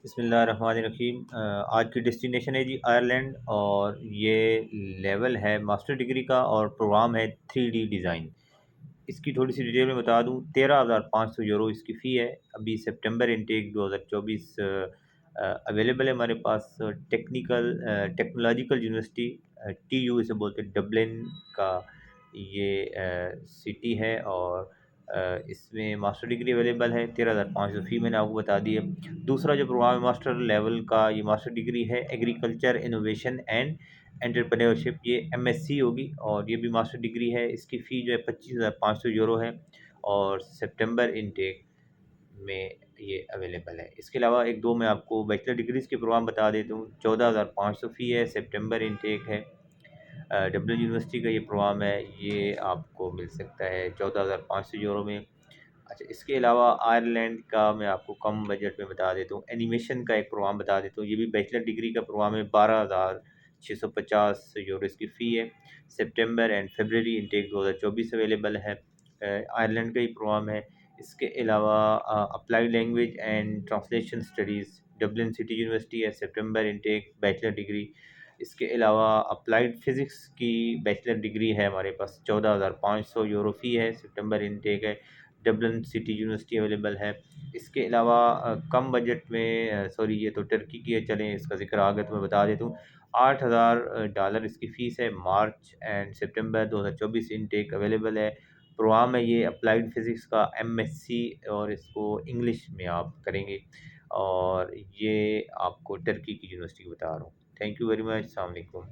बिस्मिल्लाहिर्रहमानिर्रहीम। आज की डेस्टिनेशन है जी आयरलैंड, और ये लेवल है मास्टर डिग्री का और प्रोग्राम है 3D डिज़ाइन। इसकी थोड़ी सी डिटेल में बता दूं। 13,500 यूरो इसकी फ़ी है। अभी सितंबर इनटेक 2024 अवेलेबल है हमारे पास। टेक्नोलॉजिकल यूनिवर्सिटी, TU इसे बोलते हैं, डबलिन का ये सिटी है। और इसमें मास्टर डिग्री अवेलेबल है। 13,500 फ़ी मैंने आपको बता दी है। दूसरा जो प्रोग्राम है मास्टर लेवल का, ये मास्टर डिग्री है एग्रीकल्चर इनोवेशन एंड एंटरप्रेन्योरशिप, ये MSc होगी, और ये भी मास्टर डिग्री है। इसकी फ़ी जो है 25,500 यूरो है, और सितंबर इनटेक में ये अवेलेबल है। इसके अलावा एक दो मैं आपको बैचलर डिग्रीज़ के प्रोग्राम बता देता हूँ। 14,500 फ़ी है, सितंबर इनटेक है। डब्ल्यू यूनिवर्सिटी का ये प्रोग्राम है, ये आपको मिल सकता है 14,500 यूरो में। अच्छा, इसके अलावा आयरलैंड का मैं आपको कम बजट में बता देता हूँ। एनिमेशन का एक प्रोग्राम बता देता हूँ, ये भी बैचलर डिग्री का प्रोग्राम है। 12,650 यूरो इसकी फ़ी है। सितंबर एंड फरवरी इनटेक 2024 अवेलेबल है। आयरलैंड का ही प्रोग्राम है। इसके अलावा applied language and translation studies, Dublin city university है, सितंबर इनटेक बैचलर डिग्री। इसके अलावा अप्लाइड फ़िज़िक्स की बैचलर डिग्री है हमारे पास। 14,500 यूरो फ़ी है, सितंबर इनटेक है। डबलिन सिटी यूनिवर्सिटी अवेलेबल है। इसके अलावा कम बजट में, सॉरी ये तो टर्की की है, चलें इसका ज़िक्र आ गया तो मैं बता देता हूँ। $8,000 इसकी फ़ीस है। मार्च एंड सितंबर 2024 इनटेक अवेलेबल है। प्रोग्राम है ये अप्लाइड फ़िज़िक्स का MSc, और इसको इंग्लिश में आप करेंगे। और ये आपको टर्की की यूनिवर्सिटी बता रहा हूँ। Thank you very much. अस्सलाम वालेकुम।